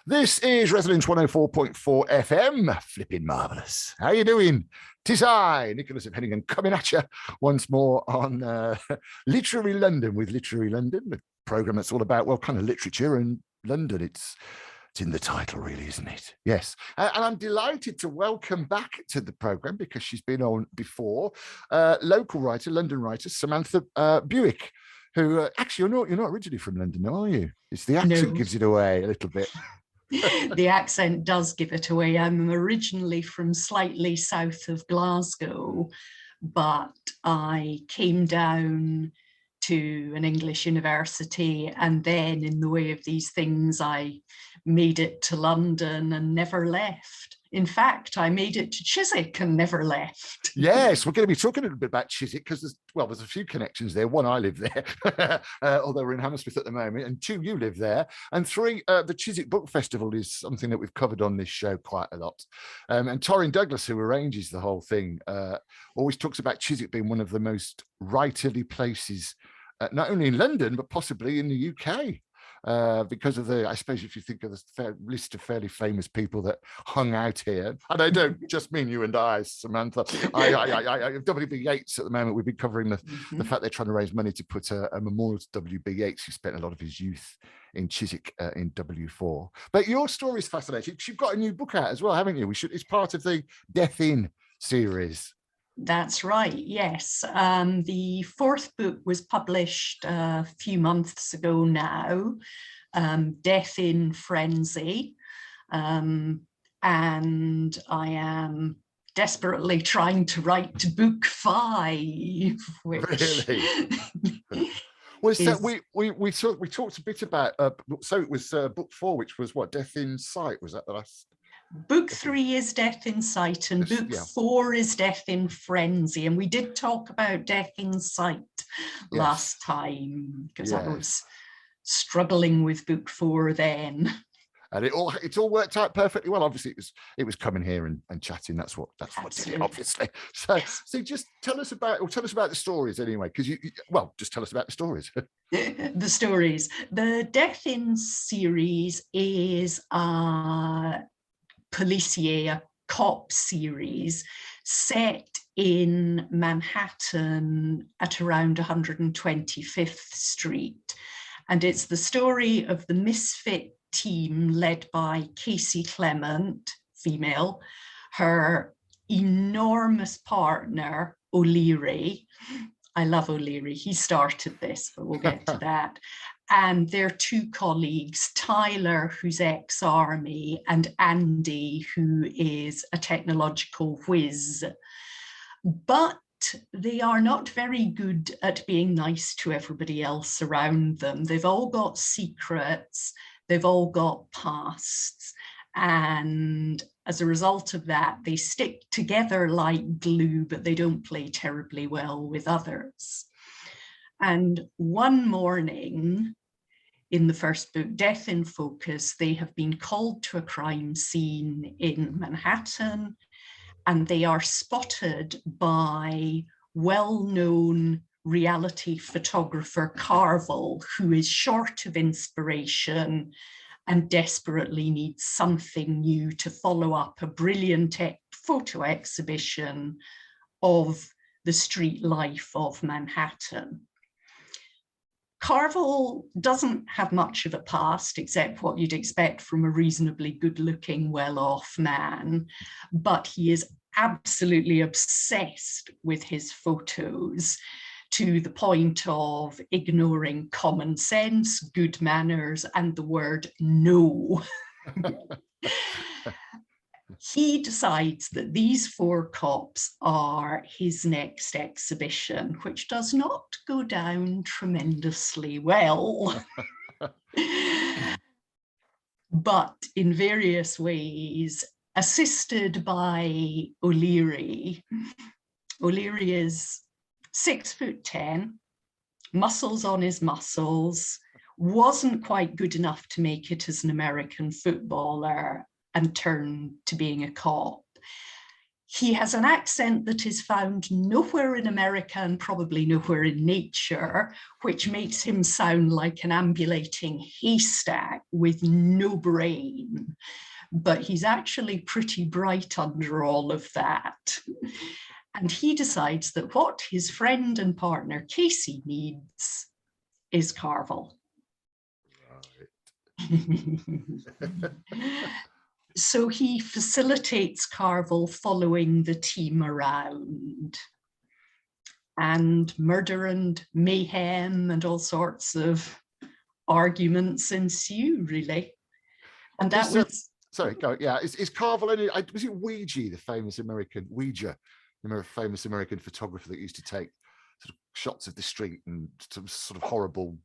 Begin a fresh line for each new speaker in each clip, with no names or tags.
This is Resonance 104.4 FM. Flipping marvellous. How you doing? 'Tis I, Nicholas of Hennegan, coming at you once more on Literary London with Literary London, the programme that's all about, well, kind of literature and London. It's in the title, really, isn't it? Yes. And I'm delighted to welcome back to the programme, because she's been on before, local writer, London writer, Samantha Buick, who actually you're not originally from London, are you? It's the accent gives it away a little bit.
The accent does give it away. I'm originally from slightly south of Glasgow, but I came down to an English university, and then in the way of these things, I made it to London and never left. In fact, I made it to Chiswick and never left.
Yes, we're going to be talking a little bit about Chiswick because there's a few connections there. One, I live there, although we're in Hammersmith at the moment, and two, you live there, and three, the Chiswick Book Festival is something that we've covered on this show quite a lot. And Torrin Douglas, who arranges the whole thing, always talks about Chiswick being one of the most writerly places, not only in London, but possibly in the UK. Because of I suppose if you think of the list of fairly famous people that hung out here, and I don't just mean you and I, Samantha. W.B. Yeats at the moment, we've been covering the fact they're trying to raise money to put a memorial to W.B. Yeats, who spent a lot of his youth in Chiswick in W4. But your story is fascinating because you've got a new book out as well, haven't you? It's part of the Death In series.
That's right, yes. The fourth book was published a few months ago now, Death in Frenzy, and I am desperately trying to write to book 5, which...
Really? Well, so we talked a bit about, so it was book 4, which was what, Death in Sight, was that the last?
Book 3 is Death in Sight, and book 4 is Death in Frenzy. And we did talk about Death in Sight last time, because I was struggling with book 4 then. And
it all worked out perfectly well. Obviously, it was coming here and chatting. That's what did it, obviously. So just tell us about the stories anyway, because just tell us about the stories.
The stories. The Death In series is a cop series set in Manhattan at around 125th Street. And it's the story of the misfit team led by Casey Clement, female, her enormous partner, O'Leary. I love O'Leary. He started this, but we'll get to that. And their 2 colleagues, Tyler, who's ex-army, and Andy, who is a technological whiz. But they are not very good at being nice to everybody else around them. They've all got secrets, they've all got pasts, and as a result of that, they stick together like glue, but they don't play terribly well with others. And one morning in the first book, Death in Focus, they have been called to a crime scene in Manhattan, and they are spotted by well-known reality photographer Carvel, who is short of inspiration and desperately needs something new to follow up a brilliant photo exhibition of the street life of Manhattan. Carvel doesn't have much of a past, except what you'd expect from a reasonably good-looking, well-off man, but he is absolutely obsessed with his photos, to the point of ignoring common sense, good manners, and the word no. He decides that these 4 cops are his next exhibition, which does not go down tremendously well. But in various ways, assisted by O'Leary. O'Leary is 6'10", muscles on his muscles, wasn't quite good enough to make it as an American footballer, and turned to being a cop. He has an accent that is found nowhere in America and probably nowhere in nature, which makes him sound like an ambulating haystack with no brain. But he's actually pretty bright under all of that. And he decides that what his friend and partner Casey needs is Carvel. Right. So he facilitates Carvel following the team around, and murder and mayhem and all sorts of arguments ensue, really. And that was...
Sorry, go. Yeah, is Carvel any? Was it Ouija, the famous American famous American photographer that used to take sort of shots of the street and some sort of horrible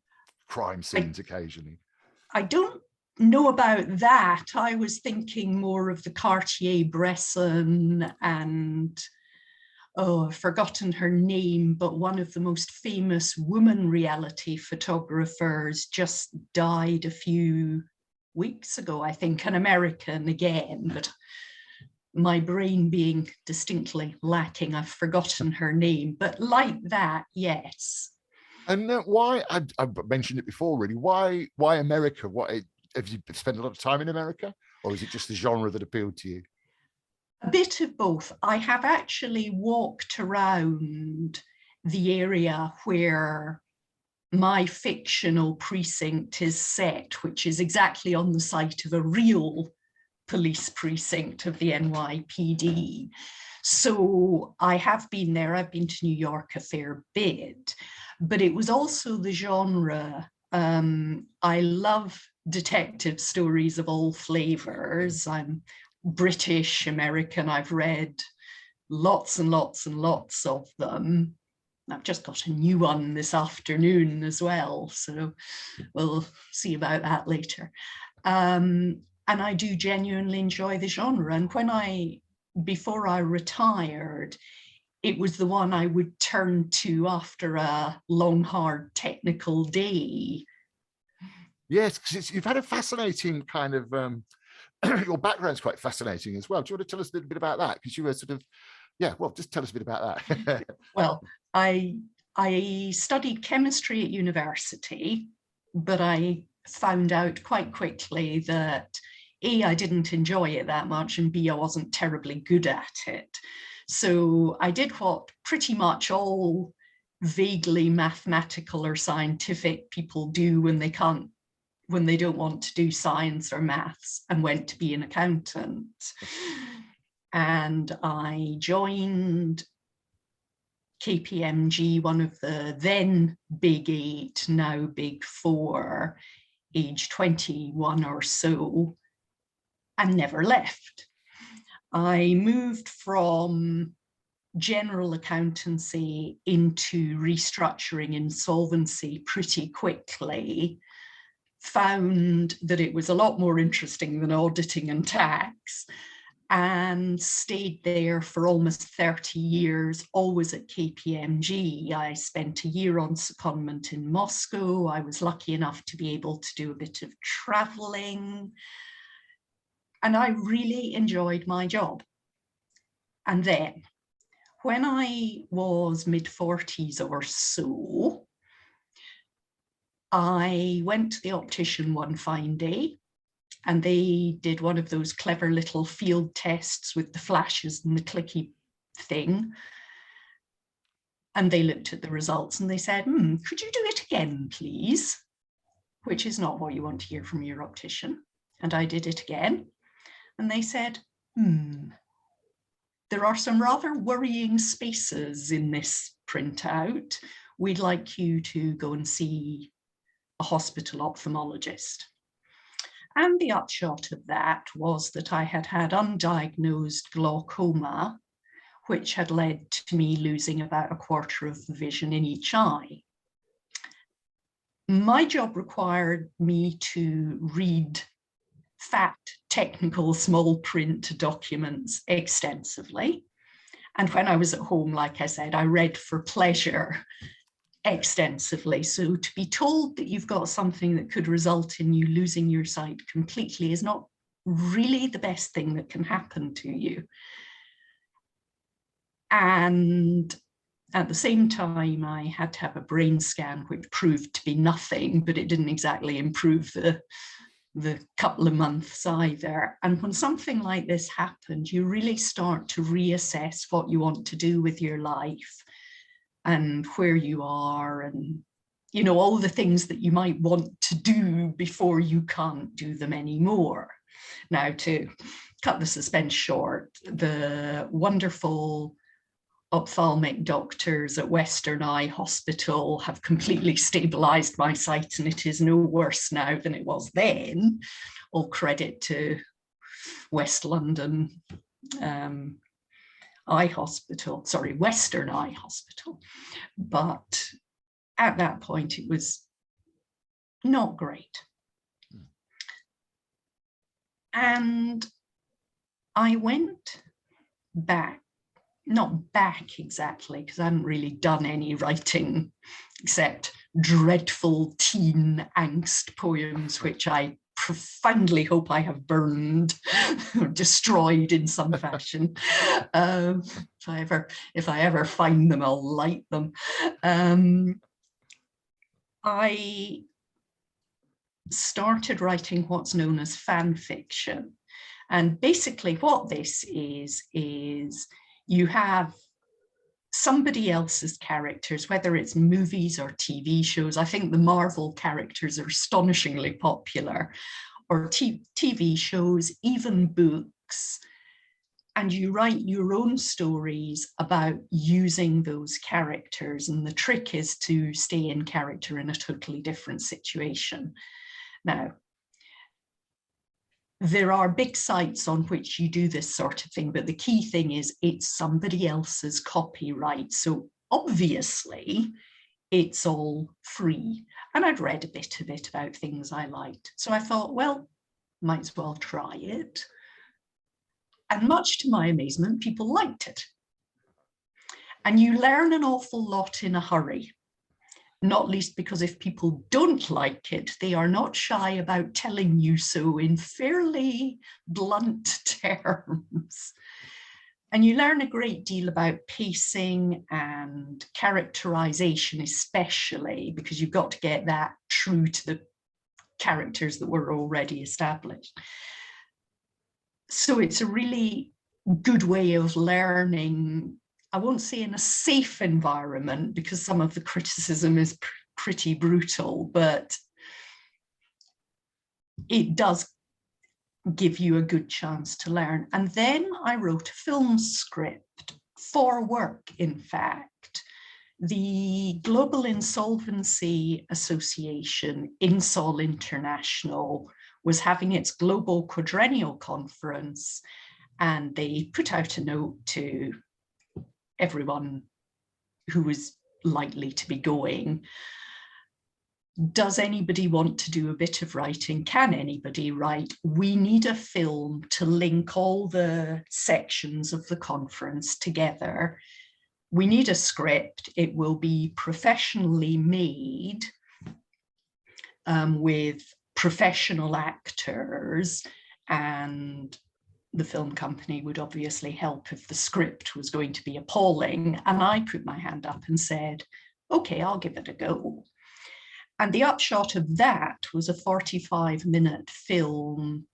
crime scenes occasionally?
I don't know about that. I was thinking more of the Cartier-Bresson and, oh, I've forgotten her name, but one of the most famous woman reality photographers just died a few weeks ago, I think, an American again, but my brain being distinctly lacking, I've forgotten her name, but like that, yes.
And why, I've mentioned it before, really, why America? Have you spent a lot of time in America, or is it just the genre that appealed to you?
A bit of both. I have actually walked around the area where my fictional precinct is set, which is exactly on the site of a real police precinct of the NYPD. So I have been there. I've been to New York a fair bit, but it was also the genre. I love detective stories of all flavors. I'm British, American. I've read lots and lots and lots of them. I've just got a new one this afternoon as well, so we'll see about that later. And I do genuinely enjoy the genre. And before I retired, it was the one I would turn to after a long, hard technical day.
Yes, because you've had a fascinating kind of, your background's quite fascinating as well. Do you want to tell us a little bit about that? Because you were sort of, just tell us a bit about that.
Well, I studied chemistry at university, but I found out quite quickly that A, I didn't enjoy it that much, and B, I wasn't terribly good at it. So I did what pretty much all vaguely mathematical or scientific people do when they don't want to do science or maths, and went to be an accountant. And I joined KPMG, one of the then Big 8, now Big 4, age 21 or so, and never left. I moved from general accountancy into restructuring insolvency pretty quickly, found that it was a lot more interesting than auditing and tax, and stayed there for almost 30 years, always at KPMG. I spent a year on secondment in Moscow. I was lucky enough to be able to do a bit of traveling, and I really enjoyed my job. And then when I was mid-40s or so, I went to the optician one fine day, and they did one of those clever little field tests with the flashes and the clicky thing. And they looked at the results and they said, could you do it again, please? Which is not what you want to hear from your optician. And I did it again. And they said, there are some rather worrying spaces in this printout. We'd like you to go and see a hospital ophthalmologist. And the upshot of that was that I had had undiagnosed glaucoma, which had led to me losing about a quarter of the vision in each eye. My job required me to read fat, technical, small print documents extensively. And when I was at home, like I said, I read for pleasure extensively. So to be told that you've got something that could result in you losing your sight completely is not really the best thing that can happen to you. And at the same time, I had to have a brain scan, which proved to be nothing, but it didn't exactly improve the couple of months either. And when something like this happened, you really start to reassess what you want to do with your life and where you are, and you know, all the things that you might want to do before you can't do them anymore. Now, to cut the suspense short, the wonderful ophthalmic doctors at Western Eye Hospital have completely stabilized my sight, and it is no worse now than it was then. All credit to West London Eye Hospital, sorry, Western Eye Hospital. But at that point, it was not great. And I went back, not back exactly, because I hadn't really done any writing except dreadful teen angst poems, which I profoundly hope I have burned or destroyed in some fashion. If I ever find them, I'll light them. I started writing what's known as fan fiction. And basically what this is you have somebody else's characters, whether it's movies or TV shows. I think the Marvel characters are astonishingly popular, or TV shows, even books. And you write your own stories about using those characters. And the trick is to stay in character in a totally different situation. Now, there are big sites on which you do this sort of thing, but the key thing is it's somebody else's copyright. So obviously it's all free. And I'd read a bit of it about things I liked. So I thought, well, might as well try it. And much to my amazement, people liked it. And you learn an awful lot in a hurry. Not least because if people don't like it, they are not shy about telling you so in fairly blunt terms. And you learn a great deal about pacing and characterization, especially because you've got to get that true to the characters that were already established. So it's a really good way of learning. I won't say in a safe environment, because some of the criticism is pretty brutal, but it does give you a good chance to learn. And then I wrote a film script for work, in fact. The Global Insolvency Association, INSOL International, was having its global quadrennial conference, and they put out a note to everyone who was likely to be going. Does anybody want to do a bit of writing? Can anybody write? We need a film to link all the sections of the conference together. We need a script. It will be professionally made with professional actors, and the film company would obviously help if the script was going to be appalling. And I put my hand up and said, okay, I'll give it a go. And the upshot of that was a 45-minute film,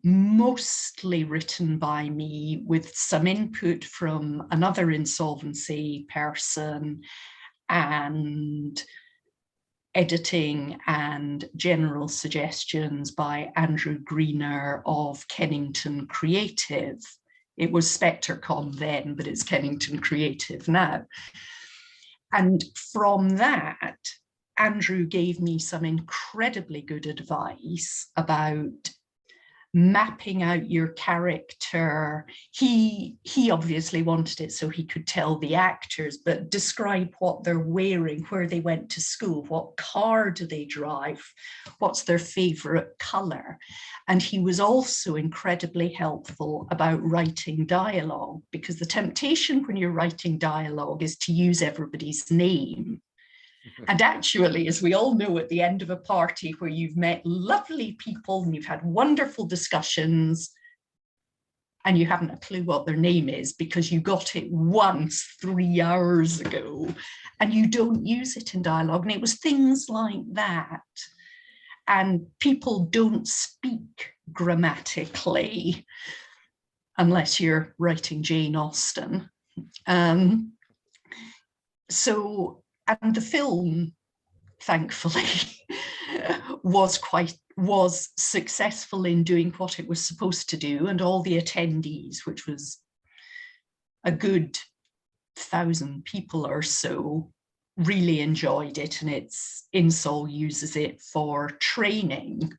mostly written by me with some input from another insolvency person, and editing and general suggestions by Andrew Greener of Kennington Creative. It was SpectreCom then, but it's Kennington Creative now. And from that, Andrew gave me some incredibly good advice about mapping out your character. He obviously wanted it so he could tell the actors, but describe what they're wearing, where they went to school, what car do they drive, what's their favorite color. And he was also incredibly helpful about writing dialogue, because the temptation when you're writing dialogue is to use everybody's name. And actually, as we all know, at the end of a party where you've met lovely people and you've had wonderful discussions, and you haven't a clue what their name is because you got it once 3 hours ago and you don't use it in dialogue. And it was things like that. And people don't speak grammatically unless you're writing Jane Austen. And the film, thankfully, was successful in doing what it was supposed to do, and all the attendees, which was a good 1,000 people or so, really enjoyed it, and INSOL uses it for training. I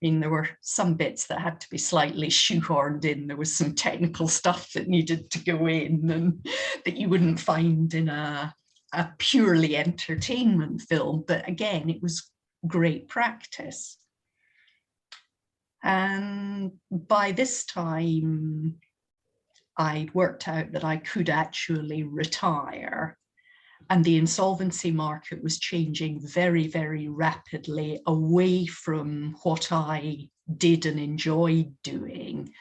mean, there were some bits that had to be slightly shoehorned in. There was some technical stuff that needed to go in and that you wouldn't find in a purely entertainment film. But again, it was great practice. And by this time, I'd worked out that I could actually retire. And the insolvency market was changing very, very rapidly away from what I did and enjoyed doing.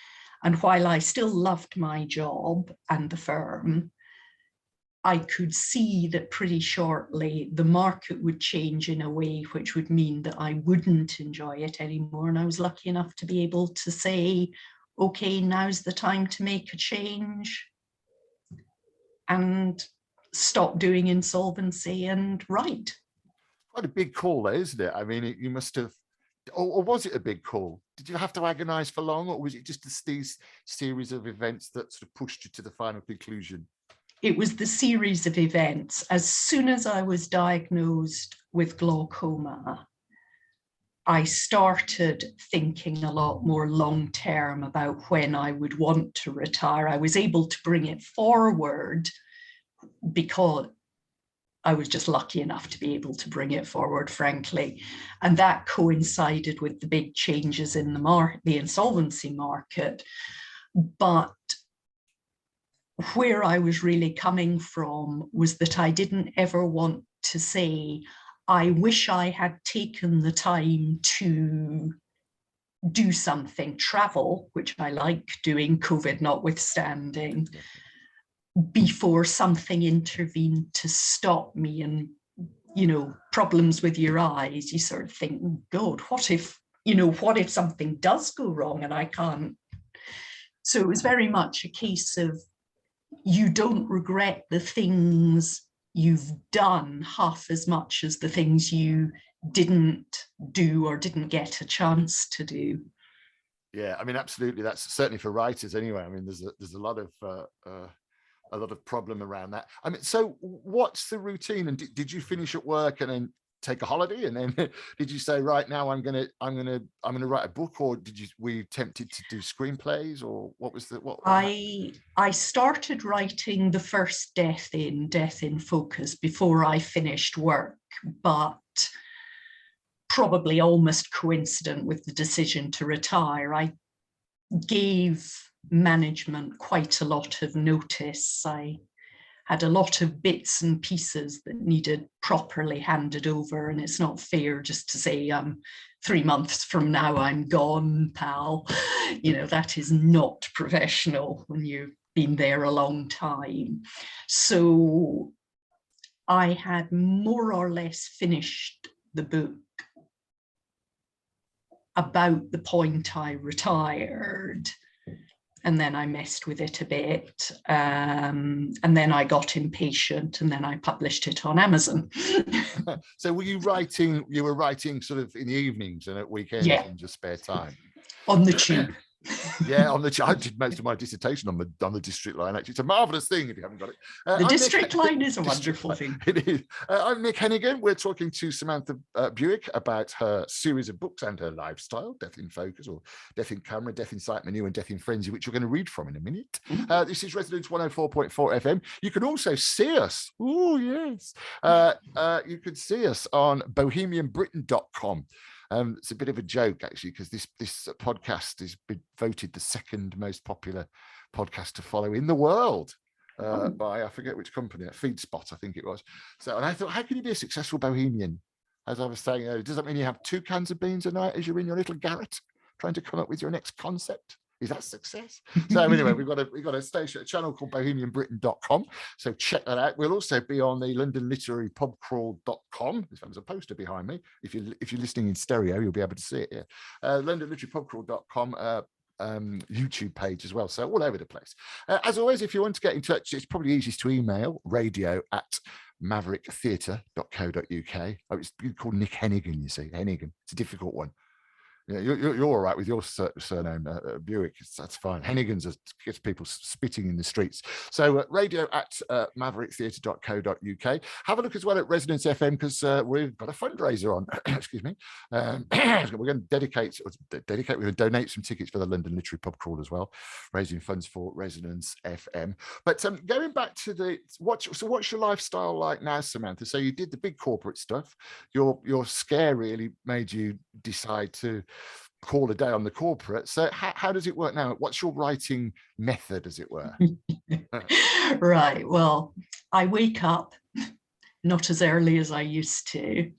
And while I still loved my job and the firm, I could see that pretty shortly the market would change in a way which would mean that I wouldn't enjoy it anymore. And I was lucky enough to be able to say, okay, now's the time to make a change and stop doing insolvency and write.
Quite a big call, though, isn't it? I mean, you must have, or was it a big call? Did you have to agonize for long, or was it just these series of events that sort of pushed you to the final conclusion?
It was the series of events. As soon as I was diagnosed with glaucoma, I started thinking a lot more long-term about when I would want to retire. I was able to bring it forward because I was just lucky enough to be able to bring it forward, frankly. And that coincided with the big changes in the insolvency market. But where I was really coming from was that I didn't ever want to say, I wish I had taken the time to do something, travel, which I like doing, COVID notwithstanding, before something intervened to stop me. And, you know, problems with your eyes, you sort of think, oh God, what if something does go wrong and I can't? So it was very much a case of, you don't regret the things you've done half as much as the things you didn't do or didn't get a chance to do.
Yeah, I mean, absolutely. That's certainly for writers anyway. I mean, there's a lot of problem around that. I mean, so what's the routine? And did you finish at work and then take a holiday, and then did you say, right now I'm gonna write a book, or were you tempted to do screenplays, or what was
I started writing the first Death in Focus before I finished work, but probably almost coincident with the decision to retire, I gave management quite a lot of notice. I had a lot of bits and pieces that needed properly handed over, and it's not fair just to say 3 months from now I'm gone, pal. You know, that is not professional when you've been there a long time. So I had more or less finished the book about the point I retired. And then I messed with it a bit. And then I got impatient, and then I published it on Amazon.
So you were writing sort of in the evenings and at weekends,
yeah,
in just spare time?
On the tube.
Yeah, I did most of my dissertation on the District line. Actually, it's a marvelous thing if you haven't got it.
The District line is a wonderful thing.
It is. I'm Nick Hennegan. We're talking to Samantha Buick about her series of books and her lifestyle, Death in Focus, or Death in Camera, Death in Sight Menu, and Death in Frenzy, which you're going to read from in a minute. This is Residence 104.4 FM. You can also see us. Oh, yes. You can see us on bohemianbritain.com. It's a bit of a joke, actually, because this podcast has been voted the second most popular podcast to follow in the world by, I forget which company, FeedSpot, I think it was. So, and I thought, how can you be a successful bohemian? As I was saying, does that mean you have 2 cans of beans a night as you're in your little garret trying to come up with your next concept? Is that success? So anyway, we've got a station, a channel called bohemianbritain.com. So check that out. We'll also be on the londonliterary.pubcrawl.com. There's a poster behind me. If you're listening in stereo, you'll be able to see it here. Londonliterary.pubcrawl.com. YouTube page as well. So all over the place. As always, if you want to get in touch, it's probably easiest to email radio@mavericktheatre.co.uk. Oh, it's called Nick Hennegan, you see. Hennegan. It's a difficult one. Yeah, you're all right with your surname, Buick. That's fine. Hennegan's gets people spitting in the streets. So radio@mavericktheatre.co.uk. Have a look as well at Resonance FM, because we've got a fundraiser on. Excuse me. We're going to dedicate. We're going to donate some tickets for the London Literary Pub Crawl as well, raising funds for Resonance FM. But going back to what's your lifestyle like now, Samantha? So you did the big corporate stuff. Your scare really made you decide to call a day on the corporate. So how does it work now? What's your writing method, as it were?
Right. Well, I wake up not as early as I used to.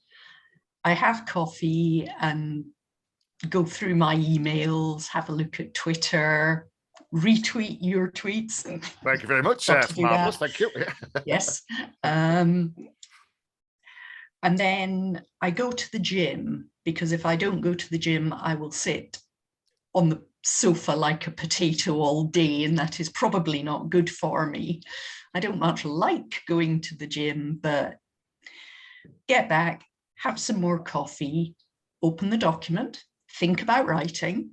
I have coffee and go through my emails, have a look at Twitter, retweet your tweets.
Thank you very much. That's marvelous. Thank you.
Yes. And then I go to the gym, because if I don't go to the gym, I will sit on the sofa like a potato all day, and that is probably not good for me. I don't much like going to the gym, but get back, have some more coffee, open the document, think about writing,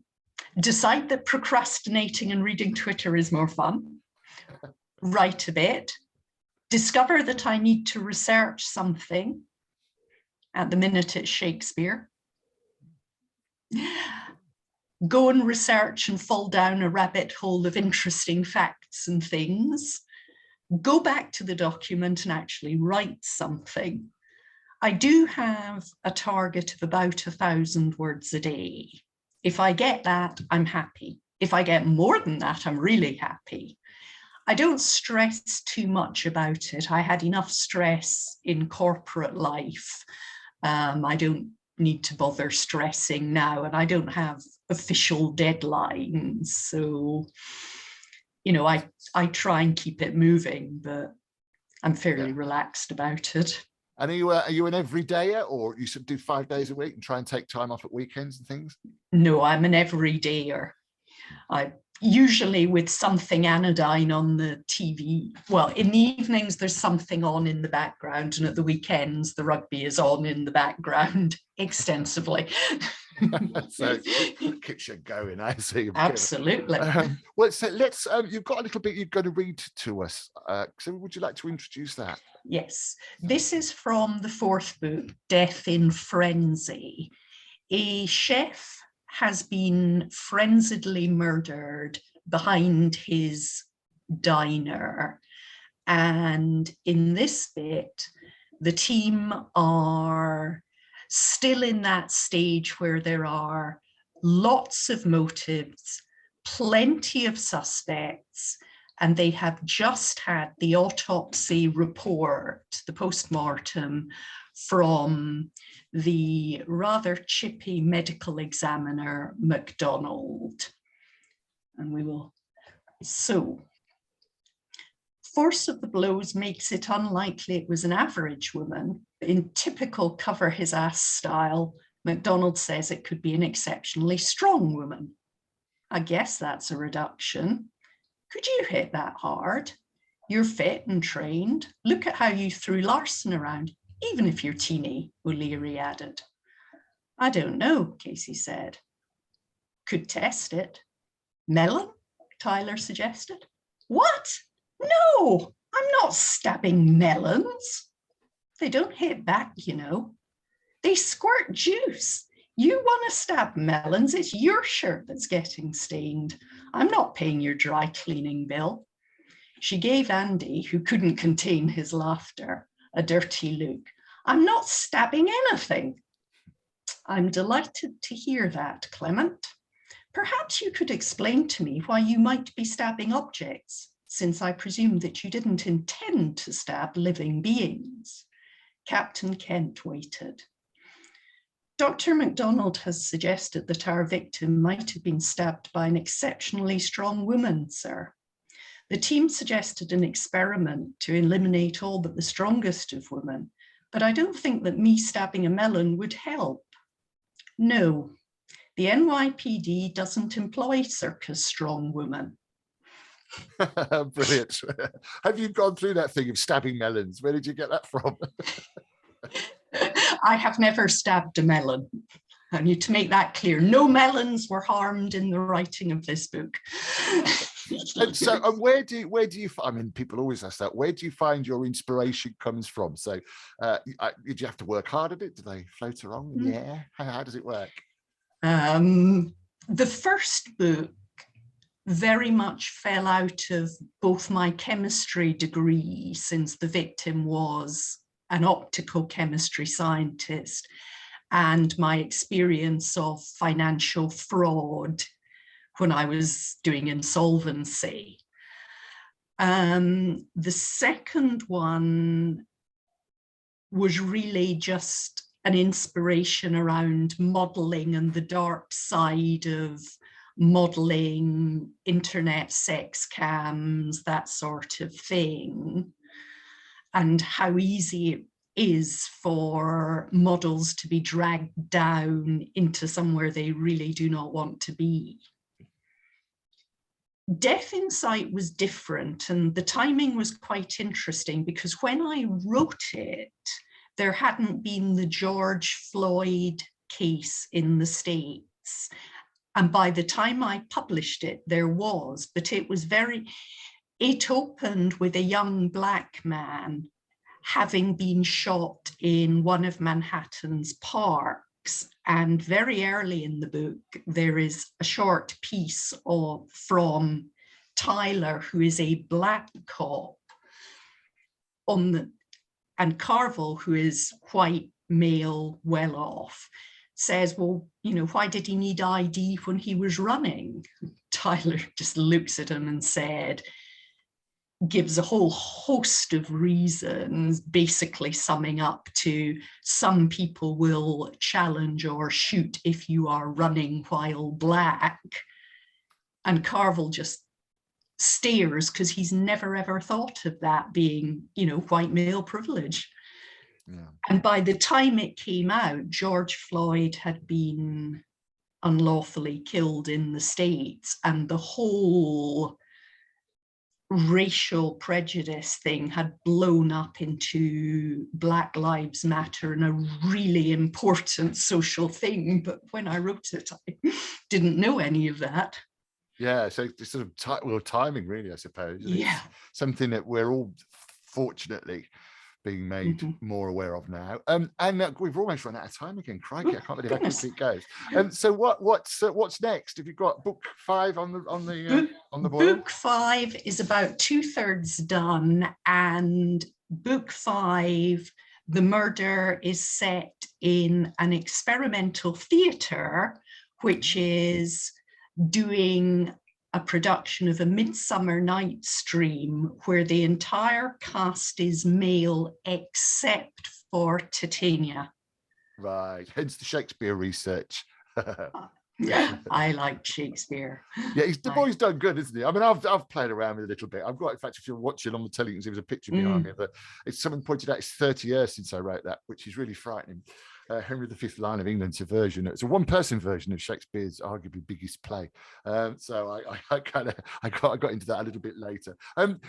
decide that procrastinating and reading Twitter is more fun, write a bit, discover that I need to research something. At the minute, it's Shakespeare. Go and research and fall down a rabbit hole of interesting facts and things. Go back to the document and actually write something. I do have a target of about 1,000 words a day. If I get that, I'm happy. If I get more than that, I'm really happy. I don't stress too much about it. I had enough stress in corporate life. I don't need to bother stressing now, and I don't have official deadlines. So, I try and keep it moving, but I'm fairly relaxed about it.
And are you an everydayer, or you should do 5 days a week and try and take time off at weekends and things?
No, I'm an everydayer. Usually with something anodyne on the TV. Well, in the evenings, there's something on in the background, and at the weekends, the rugby is on in the background extensively.
So it keeps you going, I see.
Absolutely.
Well, so let's, you've got a little bit you're going to read to us. So would you like to introduce that?
Yes. This is from the 4th book, Death in Frenzy. A chef has been frenziedly murdered behind his diner. And in this bit, the team are still in that stage where there are lots of motives, plenty of suspects, and they have just had the autopsy report, the postmortem, from the rather chippy medical examiner, MacDonald. And we will. So, force of the blows makes it unlikely it was an average woman. In typical cover his ass style, MacDonald says it could be an exceptionally strong woman. I guess that's a reduction. Could you hit that hard? You're fit and trained. Look at how you threw Larson around, even if you're teeny, O'Leary added. I don't know, Casey said. Could test it. Melon? Tyler suggested. What? No, I'm not stabbing melons. They don't hit back, They squirt juice. You want to stab melons, it's your shirt that's getting stained. I'm not paying your dry cleaning bill. She gave Andy, who couldn't contain his laughter, a dirty look. I'm not stabbing anything. I'm delighted to hear that, Clement. Perhaps you could explain to me why you might be stabbing objects, since I presume that you didn't intend to stab living beings. Captain Kent waited. Dr. MacDonald has suggested that our victim might have been stabbed by an exceptionally strong woman, sir. The team suggested an experiment to eliminate all but the strongest of women, but I don't think that me stabbing a melon would help. No, the NYPD doesn't employ circus strong women.
Brilliant. Have you gone through that thing of stabbing melons? Where did you get that from?
I have never stabbed a melon. I need to make that clear. No melons were harmed in the writing of this book.
And so, and where do you? I mean, people always ask that. Where do you find your inspiration comes from? So, did you have to work hard at it? Do they float around? Yeah. How does it work?
The first book very much fell out of both my chemistry degree, since the victim was an optical chemistry scientist, and my experience of financial fraud when I was doing insolvency. The second one was really just an inspiration around modeling and the dark side of modeling, internet sex cams, that sort of thing, and how easy it is for models to be dragged down into somewhere they really do not want to be. Death in Sight was different, and the timing was quite interesting because when I wrote it, there hadn't been the George Floyd case in the States. And by the time I published it, there was, but it opened with a young Black man having been shot in one of Manhattan's parks. And very early in the book, there is a short piece from Tyler, who is a Black cop, and Carville, who is white, male, well off, says, well, why did he need ID when he was running? Tyler just looks at him and gives a whole host of reasons, basically summing up to some people will challenge or shoot if you are running while Black. And Carville just stares because he's never ever thought of that being, white male privilege. Yeah. And by the time it came out, George Floyd had been unlawfully killed in the States, and the whole racial prejudice thing had blown up into Black Lives Matter and a really important social thing. But when I wrote it, I didn't know any of that.
Yeah, so it's sort of timing, really, I suppose.
Yeah.
It's something that we're all fortunately being made more aware of now. And we've almost run out of time again. Crikey, I can't believe how quickly it goes. So what's next? Have you got book 5 on the boil?
Book 5 is about 2/3 done, and book 5, the murder is set in an experimental theatre, which is doing a production of A Midsummer Night's Dream, where the entire cast is male except for Titania.
Right, hence the Shakespeare research.
Yeah, I like Shakespeare.
Yeah, the boy's done good, isn't he? I mean, I've played around with it a little bit. I've got, in fact, if you're watching on the telly, there's a picture behind me. But someone pointed out it's 30 years since I wrote that, which is really frightening. Henry V, Lion of England's a version. It's a one-person version of Shakespeare's arguably biggest play. So I got into that a little bit later.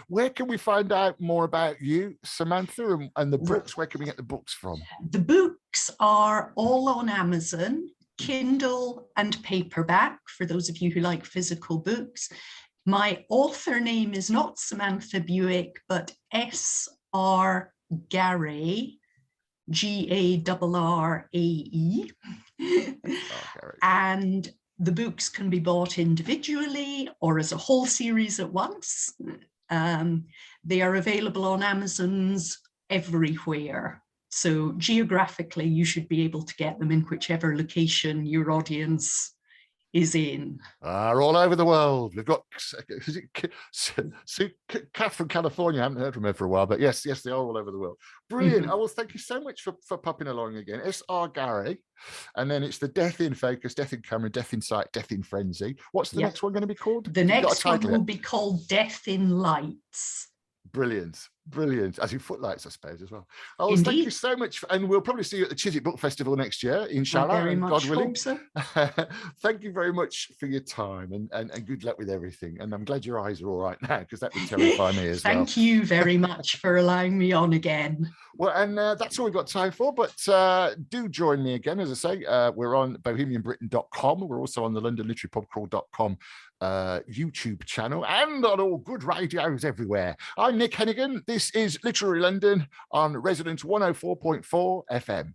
Where can we find out more about you, Samantha, and the books? Where can we get the books from?
The books are all on Amazon, Kindle and paperback, for those of you who like physical books. My author name is not Samantha Buick, but SR Garrae, Garrae. And the books can be bought individually or as a whole series at once. They are available on Amazon's everywhere. So geographically, you should be able to get them in whichever location your audience is in.
Are all over the world. We've got is it Kath from California. I haven't heard from her for a while, but yes, they are all over the world. Brilliant. Oh, well, thank you so much for popping along again. SR Garrae, and then it's the Death in Focus, Death in Camera, Death in Sight, Death in Frenzy. What's the next one going to be called?
The next one will be called Death in Lights.
Brilliant. As in footlights, I suppose, as well. Oh, thank you so much. And we'll probably see you at the Chiswick Book Festival next year, inshallah, and God willing.
So.
Thank you very much for your time and good luck with everything. And I'm glad your eyes are all right now, because that would terrify me as well.
Thank you very much for allowing me on again.
Well, and that's all we've got time for, but do join me again. As I say, we're on bohemianbritain.com. We're also on the londonliterarypubcrawl.com YouTube channel and on all good radios everywhere. I'm Nick Hennegan. This is Literary London on Resonance 104.4 FM.